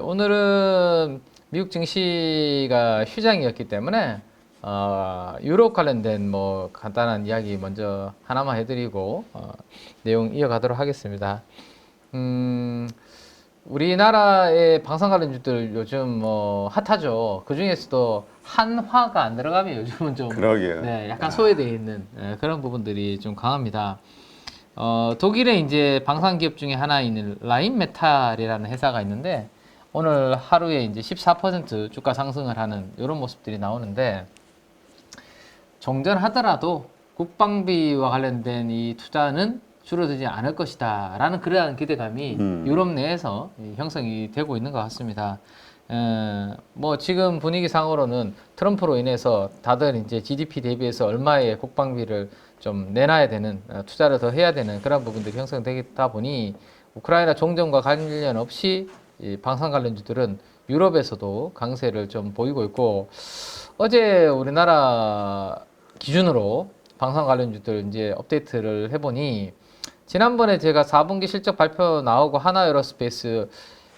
오늘은 미국 증시가 휴장이었기 때문에 유럽 관련된 뭐 간단한 이야기 먼저 하나만 해드리고 내용 이어가도록 하겠습니다. 우리나라의 방산 관련주들 요즘 뭐 핫하죠. 그 중에서도 한화가 안 들어가면 요즘은 좀 그러게요. 네, 약간 소외되어 있는 그런 부분들이 좀 강합니다. 독일의 이제 방산 기업 중에 하나인 라인메탈이라는 회사가 있는데 오늘 하루에 이제 14% 주가 상승을 하는 이런 모습들이 나오는데 종전하더라도 국방비와 관련된 이 투자는 줄어들지 않을 것이다 라는 그러한 기대감이 유럽 내에서 형성이 되고 있는 것 같습니다. 뭐 지금 분위기상으로는 트럼프로 인해서 다들 이제 GDP 대비해서 얼마의 국방비를 좀 내놔야 되는 투자를 더 해야 되는 그런 부분들이 형성되다 보니 우크라이나 종전과 관련 없이 이 방산 관련주들은 유럽에서도 강세를 좀 보이고 있고 어제 우리나라 기준으로 방산 관련주들 이제 업데이트를 해보니 지난번에 제가 4분기 실적 발표 나오고 하나에어로스페이스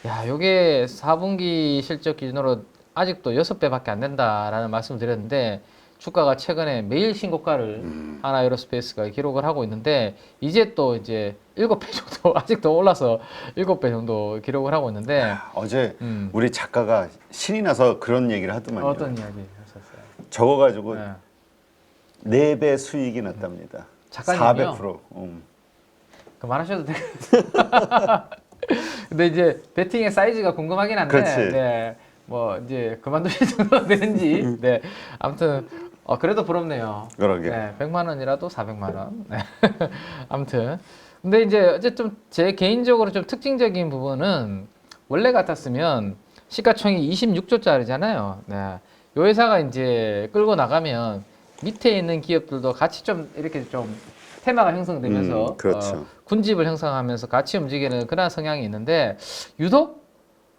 야, 요게 4분기 실적 기준으로 아직도 6배밖에 안 된다라는 말씀을 드렸는데 주가가 최근에 매일 신고가를 하나에어로스페이스가 기록을 하고 있는데 이제 또 이제 7배 정도 아직도 올라서 7배 정도 기록을 하고 있는데 어제 우리 작가가 신이 나서 그런 얘기를 하더만요. 어떤 이야기 하셨어요? 적어가지고 네. 4배 수익이 났답니다. 작가님이요? 400%. 그만하셔도 되겠어요. 근데 이제 배팅의 사이즈가 궁금하긴 한데, 그렇지. 네, 뭐 이제 그만두실 정도가 되는지, 네, 아무튼 그래도 부럽네요. 그러게. 네, 100만 원이라도 400만 원. 네. 아무튼 근데 이제 어쨌든 제 개인적으로 좀 특징적인 부분은 원래 같았으면 시가총이 26조짜리잖아요. 네, 요 회사가 이제 끌고 나가면 밑에 있는 기업들도 같이 좀 이렇게 좀 테마가 형성되면서 그렇죠. 군집을 형성하면서 같이 움직이는 그런 성향이 있는데 유독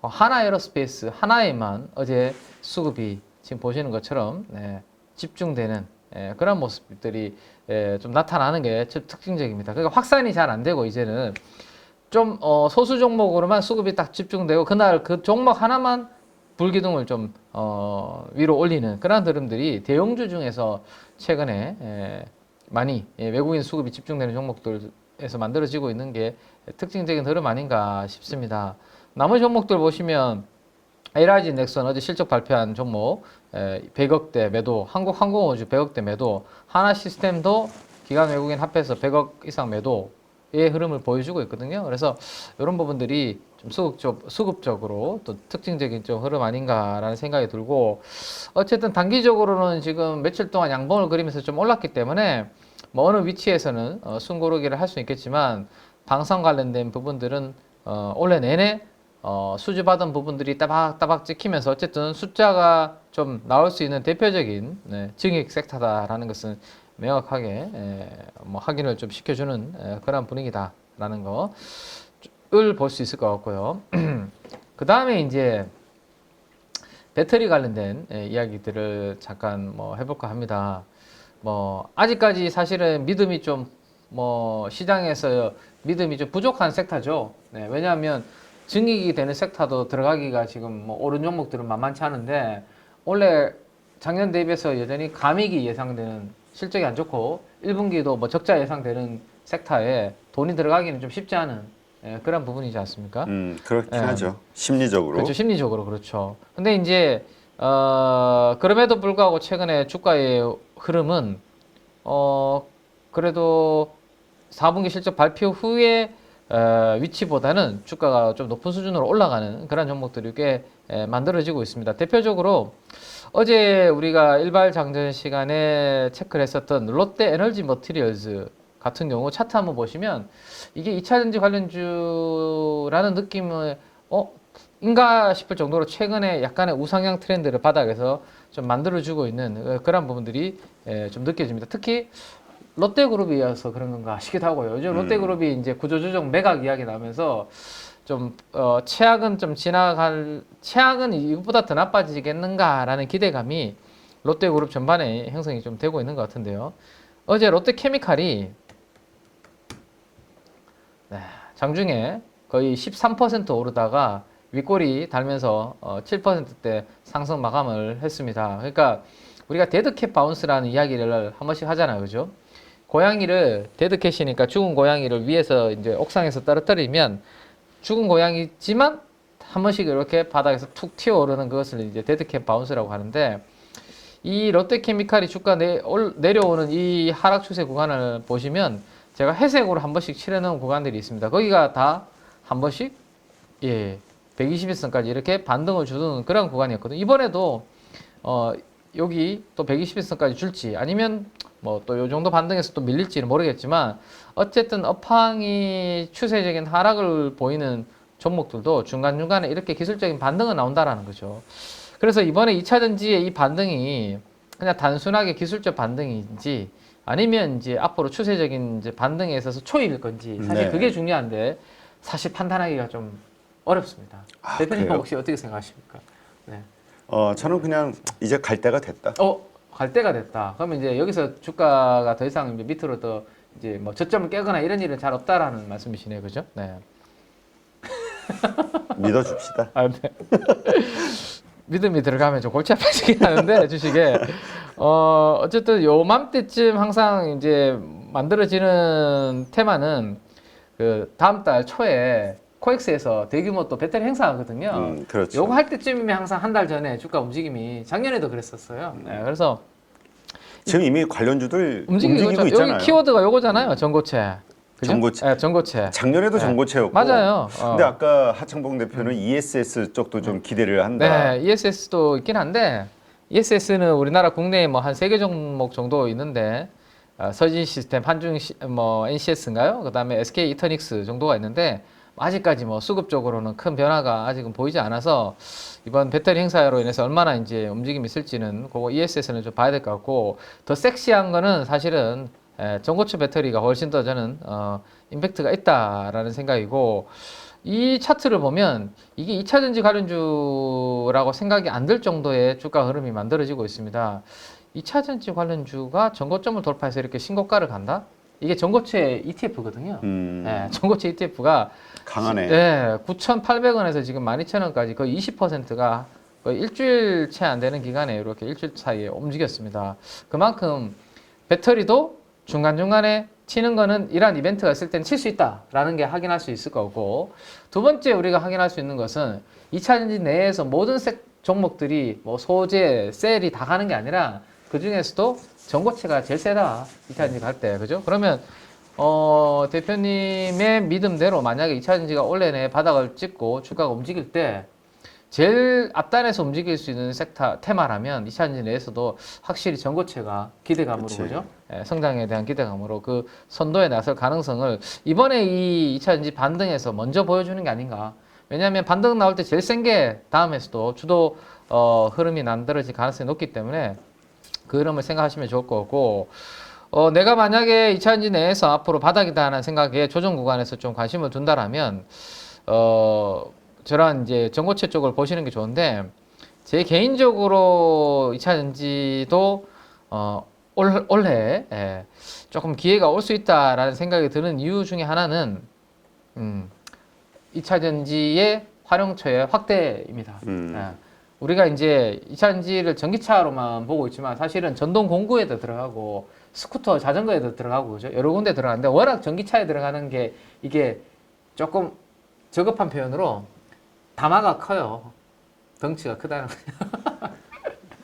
하나에어로스페이스 하나에만 어제 수급이 지금 보시는 것처럼 집중되는 그런 모습들이 좀 나타나는 게 특징적입니다. 그러니까 확산이 잘 안 되고 이제는 좀 소수 종목으로만 수급이 딱 집중되고 그날 그 종목 하나만 불기둥을 좀 위로 올리는 그런 흐름들이 대형주 중에서 최근에 많이 외국인 수급이 집중되는 종목들에서 만들어지고 있는 게 특징적인 흐름 아닌가 싶습니다. 나머지 종목들 보시면 LIG 넥슨 어제 실적 발표한 종목 100억대 매도, 한국항공우주 100억대 매도, 하나시스템도 기관 외국인 합해서 100억 이상 매도의 흐름을 보여주고 있거든요. 그래서 이런 부분들이 좀 수급적으로 또 특징적인 좀 흐름 아닌가라는 생각이 들고 어쨌든 단기적으로는 지금 며칠 동안 양봉을 그리면서 좀 올랐기 때문에 뭐 어느 위치에서는 숨고르기를 할 수 있겠지만 방산 관련된 부분들은 올해 내내 수주받은 부분들이 따박따박 찍히면서 어쨌든 숫자가 좀 나올 수 있는 대표적인 증액 섹터다라는 것은 명확하게 뭐 확인을 좀 시켜주는 그런 분위기다라는 거를 볼 수 있을 것 같고요. 그 다음에 이제 배터리 관련된 이야기들을 잠깐 뭐 해볼까 합니다. 뭐 아직까지 사실은 믿음이 좀 뭐 시장에서 믿음이 좀 부족한 섹터죠. 네, 왜냐하면 증익이 되는 섹터도 들어가기가 지금 뭐 오른 종목들은 만만치 않은데 원래 작년 대비해서 여전히 감익이 예상되는 실적이 안 좋고 1분기도 뭐 적자 예상되는 섹터에 돈이 들어가기는 좀 쉽지 않은 그런 부분이지 않습니까? 그렇긴 예. 하죠. 심리적으로. 그렇죠. 심리적으로 그렇죠. 근데 이제 그럼에도 불구하고 최근에 주가의 흐름은 그래도 4분기 실적 발표 후에 위치보다는 주가가 좀 높은 수준으로 올라가는 그런 종목들이 꽤 만들어지고 있습니다. 대표적으로 어제 우리가 일발 장전 시간에 체크를 했었던 롯데 에너지 머티리얼즈 같은 경우 차트 한번 보시면 이게 2차전지 관련주라는 느낌을 인가 싶을 정도로 최근에 약간의 우상향 트렌드를 바닥에서 좀 만들어주고 있는 그런 부분들이 좀 느껴집니다. 특히 롯데그룹이어서 그런 건가 싶기도 하고요. 요즘 롯데그룹이 이제 구조조정 매각 이야기 나오면서 좀 최악은 좀 최악은 이것보다 더 나빠지겠는가라는 기대감이 롯데그룹 전반에 형성이 좀 되고 있는 것 같은데요. 어제 롯데케미칼이 장중에 거의 13% 오르다가 윗골이 달면서 7%대 상승 마감을 했습니다. 그러니까 우리가 데드캣 바운스라는 이야기를 한 번씩 하잖아요, 그죠? 고양이를 데드캣이니까 죽은 고양이를 위에서 이제 옥상에서 떨어뜨리면 죽은 고양이지만 한 번씩 이렇게 바닥에서 툭 튀어오르는 그것을 이제 데드캣 바운스라고 하는데, 이 롯데케미칼이 주가 내려오는 이 하락 추세 구간을 보시면 제가 회색으로 한 번씩 칠해놓은 구간들이 있습니다. 거기가 다 한 번씩 121선까지 이렇게 반등을 주는 그런 구간이었거든요. 이번에도 여기 또 121선까지 줄지 아니면 뭐 또 요 정도 반등해서 또 밀릴지는 모르겠지만, 어쨌든 업황이 추세적인 하락을 보이는 종목들도 중간중간에 이렇게 기술적인 반등은 나온다라는 거죠. 그래서 이번에 2차전지의 이 반등이 그냥 단순하게 기술적 반등인지 아니면 이제 앞으로 추세적인 이제 반등에 있어서 초입일 건지, 사실 네. 그게 중요한데 사실 판단하기가 좀 어렵습니다. 대표님 그래요? 혹시 어떻게 생각하십니까? 네. 저는 그냥 이제 갈 때가 됐다. 갈 때가 됐다. 그러면 이제 여기서 주가가 더 이상 이제 밑으로 더 이제 뭐 저점을 깨거나 이런 일은 잘 없다라는 말씀이시네요, 그죠? 네. 믿어줍시다. 아, 네. 믿음이 들어가면 좀 골치 아파지긴 하는데 주식에 어쨌든 요맘때쯤 항상 이제 만들어지는 테마는 그 다음 달 초에 코엑스에서 대규모 또 배터리 행사하거든요. 그렇죠. 요거 할 때쯤이면 항상 한 달 전에 주가 움직임이 작년에도 그랬었어요. 네, 그래서 지금 이미 관련주들 움직이고 있잖아요. 여기 키워드가 요거잖아요. 전고체. 그죠? 전고체. 네, 전고체. 작년에도 네. 전고체였고. 맞아요. 근데 아까 하창봉 대표는 ESS 쪽도 좀 기대를 한다. 네, ESS도 있긴 한데 ESS는 우리나라 국내에 뭐 한 3개 종목 정도 있는데 서진 시스템, 한중 뭐 NCS인가요? 그다음에 SK 이터닉스 정도가 있는데 아직까지 뭐 수급적으로는 큰 변화가 아직은 보이지 않아서 이번 배터리 행사로 인해서 얼마나 이제 움직임이 있을지는 그거 ESS는 좀 봐야 될 것 같고, 더 섹시한 거는 사실은 전고체 배터리가 훨씬 더 저는 임팩트가 있다라는 생각이고, 이 차트를 보면 이게 2차전지 관련주라고 생각이 안 들 정도의 주가 흐름이 만들어지고 있습니다. 2차전지 관련주가 전고점을 돌파해서 이렇게 신고가를 간다? 이게 전고체 ETF거든요. 전고체 ETF가 강하네. 네, 9,800원에서 지금 12,000원까지 거의 20%가 거의 일주일 채 안 되는 기간에 이렇게 일주일 사이에 움직였습니다. 그만큼 배터리도 중간중간에 치는 거는 이러한 이벤트가 있을 때는 칠 수 있다라는 게 확인할 수 있을 거고, 두 번째 우리가 확인할 수 있는 것은 2차전지 내에서 모든 종목들이 뭐 소재, 셀이 다 가는 게 아니라 그 중에서도 전고체가 제일 세다. 2차전지 갈 때. 그죠? 그러면 대표님의 믿음대로 만약에 2차전지가 올해 내에 바닥을 찍고 주가가 움직일 때 제일 앞단에서 움직일 수 있는 테마라면 2차전지 내에서도 확실히 전고체가 기대감으로, 그치. 그죠? 성장에 대한 기대감으로 그 선도에 나설 가능성을 이번에 이 2차전지 반등에서 먼저 보여주는 게 아닌가. 왜냐하면 반등 나올 때 제일 센 게 다음에서도 주도 흐름이 만들어질 가능성이 높기 때문에 그 흐름을 생각하시면 좋을 것 같고, 내가 만약에 2차전지 내에서 앞으로 바닥이다 하는 생각에 조정 구간에서 좀 관심을 둔다라면 저런 이제 전고체 쪽을 보시는 게 좋은데, 제 개인적으로 2차전지도 올해 조금 기회가 올 수 있다라는 생각이 드는 이유 중에 하나는 2차전지의 활용처의 확대입니다. 우리가 이제 2차전지를 전기차로만 보고 있지만 사실은 전동 공구에도 들어가고 스쿠터, 자전거에도 들어가고, 그죠? 여러 군데 들어가는데 워낙 전기차에 들어가는 게 이게 조금 저급한 표현으로 담화가 커요. 덩치가 크다는 거죠.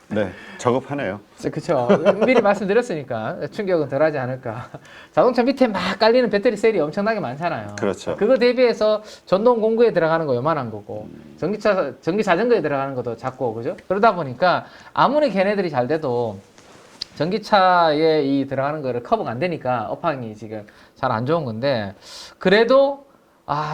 네, 저급하네요. 그렇죠. 미리 말씀드렸으니까 충격은 덜하지 않을까. 자동차 밑에 막 깔리는 배터리 셀이 엄청나게 많잖아요. 그렇죠. 그거 대비해서 전동 공구에 들어가는 거 요만한 거고, 전기 자전거에 들어가는 것도 작고, 그죠? 그러다 보니까 아무리 걔네들이 잘 돼도 전기차에 이 들어가는 거를 커버가 안 되니까 업황이 지금 잘 안 좋은 건데, 그래도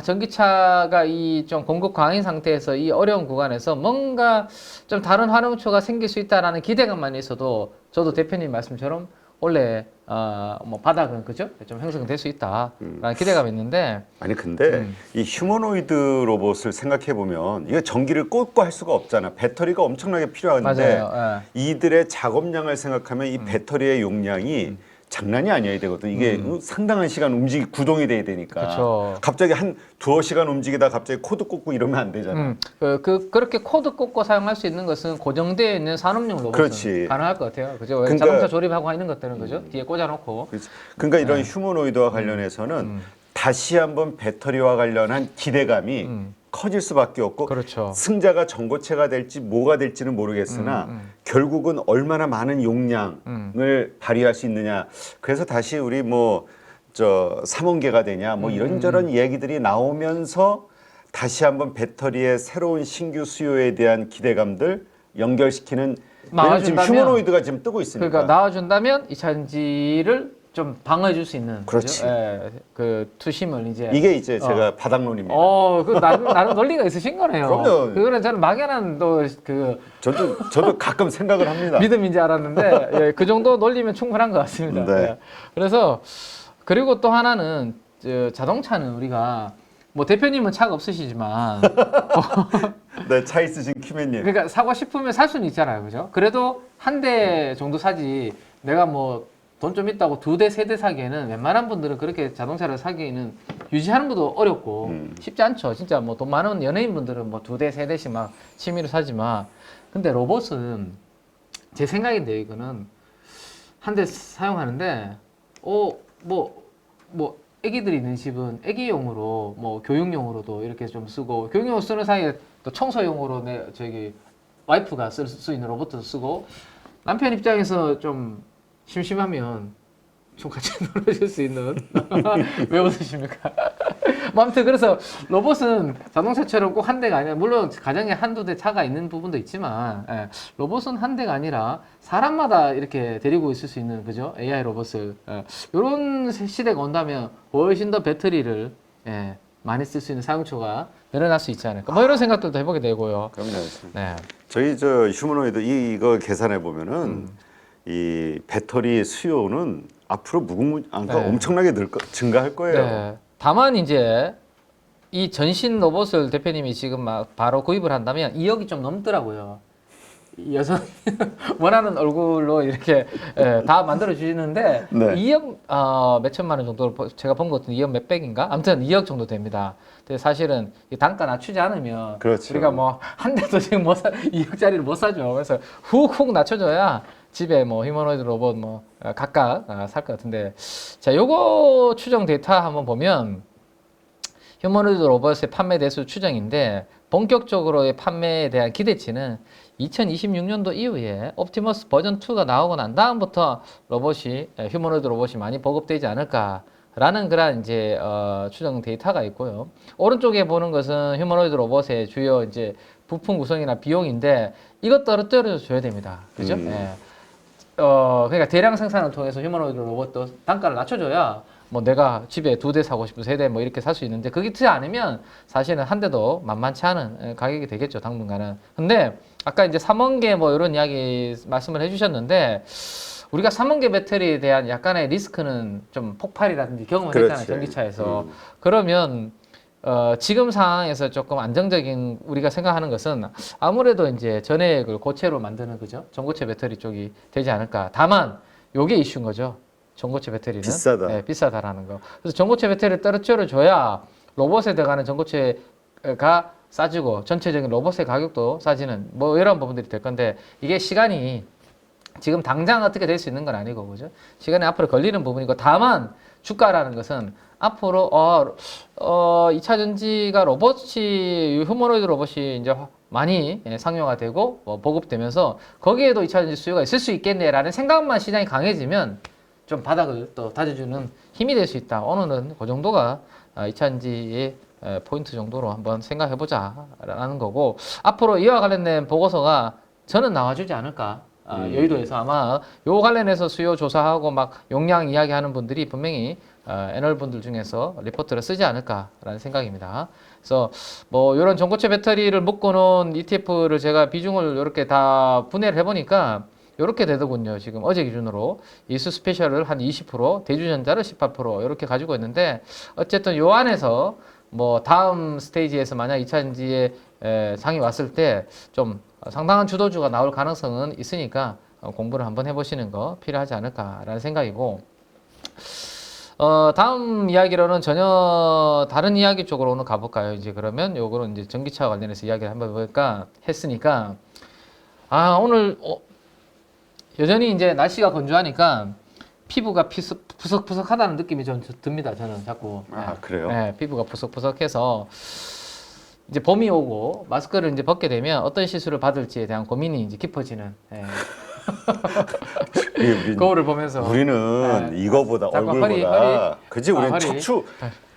전기차가 이 좀 공급 과잉 상태에서 이 어려운 구간에서 뭔가 좀 다른 활용처가 생길 수 있다라는 기대감만 있어도 저도 대표님 말씀처럼 원래 뭐 바닥은, 그죠? 좀 형성될 수 있다라는 기대감이 있는데, 아니 근데 이 휴머노이드 로봇을 생각해 보면 이거 전기를 꽂고 할 수가 없잖아. 배터리가 엄청나게 필요한데 맞아요. 이들의 작업량을 생각하면 이 배터리의 용량이 장난이 아니어야 되거든. 이게 상당한 시간 구동이 돼야 되니까. 그렇죠. 갑자기 한 두어 시간 움직이다 갑자기 코드 꽂고 이러면 안 되잖아. 그렇게 코드 꽂고 사용할 수 있는 것은 고정되어 있는 산업용 로봇은 그렇지. 가능할 것 같아요. 그죠? 그러니까- 자동차 조립하고 있는 것들은 그죠? 뒤에 꽂아놓고. 그렇지. 그러니까 이런 휴머노이드와 관련해서는 다시 한번 배터리와 관련한 기대감이 커질 수밖에 없고 그렇죠. 승자가 전고체가 될지 뭐가 될지는 모르겠으나 결국은 얼마나 많은 용량을 발휘할 수 있느냐. 그래서 다시 우리 뭐 저 삼원계가 되냐 뭐 이런저런 얘기들이 나오면서 다시 한번 배터리의 새로운 신규 수요에 대한 기대감들 연결시키는 왜냐면 지금 나와준다면- 휴머노이드가 지금 뜨고 있으니까. 그러니까 나와준다면 이 차전지를 좀 방어해 줄 수 있는 그렇지. 그죠? 예, 그 투심을 이제 이게 이제 제가 바닥론입니다. 그 나름 논리가 있으신 거네요. 그럼요. 그거는 저는 막연한 또 그 저도 가끔 생각을 합니다. 믿음인지 알았는데 예, 그 정도 논리면 충분한 것 같습니다. 네. 예. 그래서 그리고 또 하나는 자동차는 우리가 뭐 대표님은 차가 없으시지만 네, 차 있으신 키맨님. 그러니까 사고 싶으면 살 수는 있잖아요, 그죠? 그래도 한 대 정도 사지 내가 뭐 돈 좀 있다고 2대, 3대 사기에는 웬만한 분들은 그렇게 자동차를 사기에는 유지하는 것도 어렵고 쉽지 않죠. 진짜 뭐 돈 많은 연예인 분들은 뭐 2대, 3대씩 막 취미로 사지만 근데 로봇은 제 생각인데 이거는 한 대 사용하는데 뭐 애기들이 있는 집은 애기용으로 뭐 교육용으로도 이렇게 좀 쓰고 교육용으로 쓰는 사이에 또 청소용으로 저기 와이프가 쓸 수 있는 로봇도 쓰고 남편 입장에서 좀 심심하면 좀 같이 놀아줄 수 있는 왜 웃으십니까? 뭐 아무튼 그래서 로봇은 자동차처럼 꼭 한 대가 아니라 물론 가정에 한두 대 차가 있는 부분도 있지만 로봇은 한 대가 아니라 사람마다 이렇게 데리고 있을 수 있는 그죠? AI 로봇을 이런 시대가 온다면 훨씬 더 배터리를 많이 쓸 수 있는 사용처가 늘어날 수 있지 않을까 뭐 이런 생각들도 해보게 되고요. 그럼요. 네. 저희 저 휴머노이드 이거 계산해 보면은 이 배터리 수요는 앞으로 무궁무진가 네. 엄청나게 증가할 거예요. 네. 다만 이제 이 전신 로봇을 대표님이 지금 막 바로 구입을 한다면 2억이 좀 넘더라고요. 이 여성 원하는 얼굴로 이렇게 다 만들어 주시는데 네. 2억 몇 천만 원 정도 제가 본 것 같은데 2억 몇백인가? 아무튼 2억 정도 됩니다. 근데 사실은 이 단가 낮추지 않으면 그렇죠. 우리가 뭐 한 대도 지금 못 사, 2억짜리를 못 사죠. 그래서 훅훅 낮춰줘야 집에 뭐 휴머노이드 로봇 뭐 각각 살 것 같은데 자 요거 추정 데이터 한번 보면 휴머노이드 로봇의 판매 대수 추정인데 본격적으로의 판매에 대한 기대치는 2026년도 이후에 옵티머스 버전 2가 나오고 난 다음부터 휴머노이드 로봇이 많이 보급되지 않을까라는 그런 이제 추정 데이터가 있고요. 오른쪽에 보는 것은 휴머노이드 로봇의 주요 이제 부품 구성이나 비용인데 이것 떨어뜨려 줘야 됩니다. 그죠? 그러니까 대량 생산을 통해서 휴머노이드 로봇도 단가를 낮춰줘야 뭐 내가 집에 2대 사고 싶고 3대 뭐 이렇게 살 수 있는데 그게 되지 않으면 사실은 한 대도 만만치 않은 가격이 되겠죠, 당분간은. 근데 아까 이제 3원계 뭐 이런 이야기 말씀을 해주셨는데 우리가 3원계 배터리에 대한 약간의 리스크는 좀 폭발이라든지 경험을 그렇지. 했잖아요, 전기차에서. 그러면 지금 상황에서 조금 안정적인 우리가 생각하는 것은 아무래도 이제 전해액을 고체로 만드는 그죠? 전고체 배터리 쪽이 되지 않을까. 다만 요게 이슈인 거죠. 전고체 배터리는 비싸다. 네, 비싸다라는 거. 그래서 전고체 배터리를 떨어뜨려 줘야 로봇에 들어가는 전고체가 싸지고 전체적인 로봇의 가격도 싸지는 뭐 이런 부분들이 될 건데 이게 시간이 지금 당장 어떻게 될 수 있는 건 아니고 그죠? 시간이 앞으로 걸리는 부분이고 다만 주가라는 것은 앞으로 2차 전지가 휴머노이드 로봇이 이제 많이 상용화되고 보급되면서 거기에도 2차 전지 수요가 있을 수 있겠네라는 생각만 시장이 강해지면 좀 바닥을 또 다져주는 힘이 될 수 있다. 오늘은 그 정도가 2차 전지의 포인트 정도로 한번 생각해보자 라는 거고 앞으로 이와 관련된 보고서가 저는 나와주지 않을까. 여의도에서 아마 요 관련해서 수요 조사하고 막 용량 이야기하는 분들이 분명히 애널 분들 중에서 리포트를 쓰지 않을까라는 생각입니다. 그래서 뭐 이런 전고체 배터리를 묶어놓은 ETF를 제가 비중을 이렇게 다 분해를 해보니까 이렇게 되더군요. 지금 어제 기준으로 이수 스페셜을 한 20%, 대주전자를 18% 이렇게 가지고 있는데 어쨌든 요 안에서 뭐 다음 스테이지에서 만약 2차 전지에 상이 왔을 때 좀 상당한 주도주가 나올 가능성은 있으니까 공부를 한번 해보시는 거 필요하지 않을까라는 생각이고 다음 이야기로는 전혀 다른 이야기 쪽으로 오늘 가볼까요? 이제 그러면 요거는 이제 전기차 관련해서 이야기를 한번 해볼까 했으니까, 오늘, 여전히 이제 날씨가 건조하니까 피부가 푸석푸석하다는 느낌이 좀 듭니다. 저는 자꾸. 그래요? 네, 피부가 푸석푸석해서 이제 봄이 오고 마스크를 이제 벗게 되면 어떤 시술을 받을지에 대한 고민이 이제 깊어지는. 거울을 보면서 우리는 이거보다 자꾸 얼굴보다 그지 우리는 허리.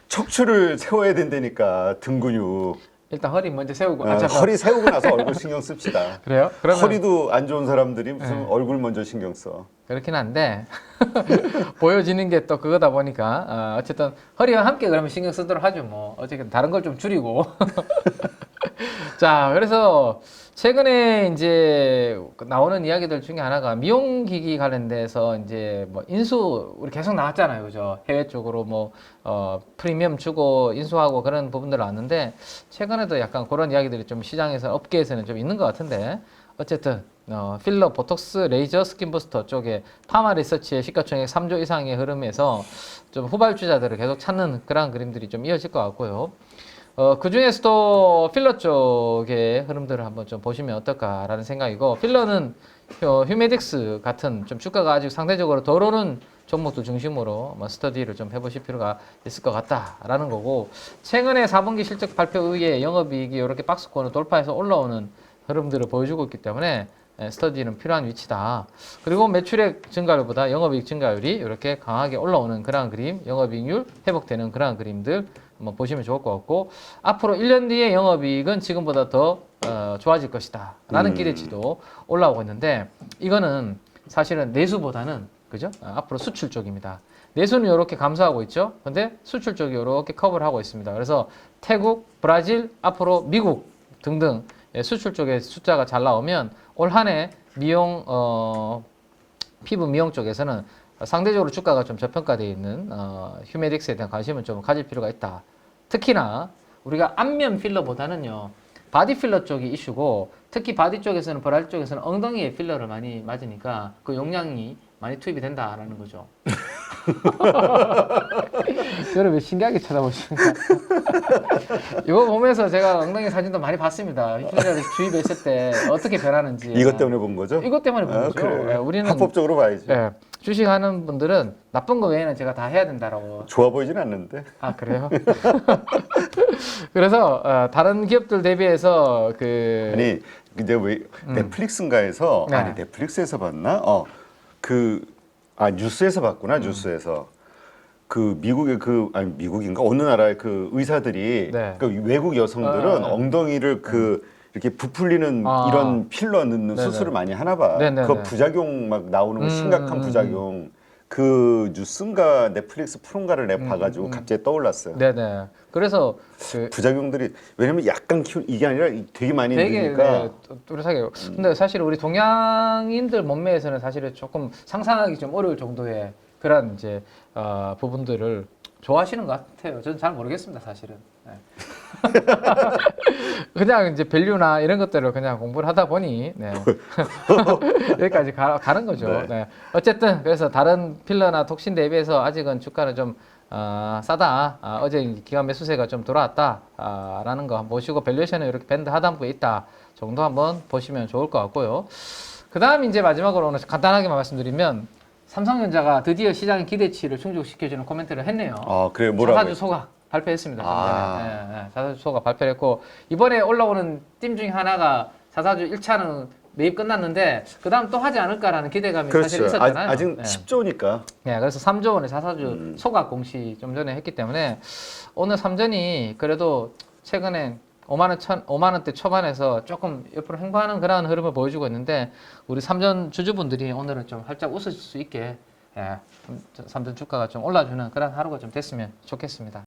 척추를 세워야 된다니까 등 근육 일단 허리 먼저 세우고. 허리 세우고 나서 얼굴 신경 씁시다. 그래요? 그러면 허리도 안 좋은 사람들이 무슨 얼굴 먼저 신경 써. 그렇긴 한데 보여지는 게 또 그거다 보니까 어쨌든 허리와 함께 그러면 신경 쓰도록 하죠. 뭐 어쨌든 다른 걸 좀 줄이고. 자, 그래서 최근에 이제 나오는 이야기들 중에 하나가 미용기기 관련돼서 이제 뭐 인수 우리 계속 나왔잖아요, 그죠? 해외 쪽으로 뭐 프리미엄 주고 인수하고 그런 부분들 나왔는데 최근에도 약간 그런 이야기들이 좀 시장에서 업계에서는 좀 있는 것 같은데 어쨌든 필러, 보톡스, 레이저, 스킨 부스터 쪽에 파마 리서치의 시가총액 3조 이상의 흐름에서 좀 후발주자들을 계속 찾는 그런 그림들이 좀 이어질 것 같고요. 그 중에서도 필러 쪽의 흐름들을 한번 좀 보시면 어떨까라는 생각이고, 필러는 휴메딕스 같은 좀 주가가 아직 상대적으로 덜 오른 종목들 중심으로 스터디를 좀 해보실 필요가 있을 것 같다라는 거고, 최근에 4분기 실적 발표 이후에 영업이익이 이렇게 박스권을 돌파해서 올라오는 흐름들을 보여주고 있기 때문에 스터디는 필요한 위치다. 그리고 매출액 증가율보다 영업이익 증가율이 이렇게 강하게 올라오는 그러한 그림, 영업이익률 회복되는 그러한 그림들 한번 보시면 좋을 것 같고, 앞으로 1년 뒤에 영업이익은 지금보다 더 좋아질 것이다 라는 기대치도 올라오고 있는데, 이거는 사실은 내수보다는 그죠? 앞으로 수출 쪽입니다. 내수는 이렇게 감소하고 있죠. 근데 수출 쪽이 이렇게 커버를 하고 있습니다. 그래서 태국, 브라질, 앞으로 미국 등등 수출 쪽에 숫자가 잘 나오면 올 한 해 미용 피부 미용 쪽에서는 상대적으로 주가가 좀 저평가되어 있는 휴메딕스에 대한 관심을 좀 가질 필요가 있다. 특히나 우리가 안면 필러보다는요, 바디 필러 쪽이 이슈고, 특히 바디 쪽에서는 브라질 쪽에서는 엉덩이에 필러를 많이 맞으니까 그 용량이 많이 투입이 된다라는 거죠. 여러분 왜 신기하게 쳐다보십니까? 이거 보면서 제가 엉덩이 사진도 많이 봤습니다. 필러를 주입했을 때 어떻게 변하는지. 이것 때문에 본 거죠? 이것 때문에 본 거죠. 그래. 우리는 합법적으로 봐야지. 주식하는 분들은 나쁜 거 외에는 제가 다 해야 된다라고. 좋아 보이진 않는데. 그래요? 그래서 다른 기업들 대비해서 아니 근데 왜 넷플릭스인가에서 네. 아니 넷플릭스에서 봤나? 뉴스에서 봤구나. 뉴스에서 그 미국의 미국인가 어느 나라의 그 의사들이 그 외국 여성들은 엉덩이를 이렇게 부풀리는 이런 필러 넣는 수술을 많이 하나 봐. 그 부작용 막 나오는 거 심각한 부작용. 그 뉴스인가 넷플릭스 프로인가를 내가 봐가지고 갑자기 떠올랐어요. 네네. 그래서 부작용들이 왜냐면 약간 이게 아니라 되게 많이 되니까 뚜렷하게. 근데 사실 우리 동양인들 몸매에서는 사실은 조금 상상하기 좀 어려울 정도의 그런 이제 부분들을 좋아하시는 것 같아요. 저는 잘 모르겠습니다, 사실은. 네. 그냥 이제 밸류나 이런 것들을 그냥 공부를 하다 보니 여기까지 가는 거죠. 네. 어쨌든 그래서 다른 필러나 톡신 대비해서 아직은 주가는 좀 싸다. 어제 기관 매수세가 좀 돌아왔다라는 거 한번 보시고, 밸류에이션은 이렇게 밴드 하단부에 있다 정도 한번 보시면 좋을 것 같고요. 그 다음 이제 마지막으로 오늘 간단하게만 말씀드리면, 삼성전자가 드디어 시장의 기대치를 충족시켜주는 코멘트를 했네요. 그래요? 뭐라고요? 자사주 소각 발표했습니다. 자사주 소각 발표를 했고, 이번에 올라오는 팀 중에 하나가 자사주 1차는 매입 끝났는데 그 다음 또 하지 않을까라는 기대감이 사실 있었잖아요. 아직 10조니까. 그래서 3조 원의 자사주 소각 공시 좀 전에 했기 때문에 오늘 삼전이 그래도 최근에 5만 원대 초반에서 조금 옆으로 횡보하는 그런 흐름을 보여주고 있는데, 우리 삼전 주주분들이 오늘은 좀 활짝 웃으실 수 있게 삼전 주가가 좀 올라주는 그런 하루가 좀 됐으면 좋겠습니다.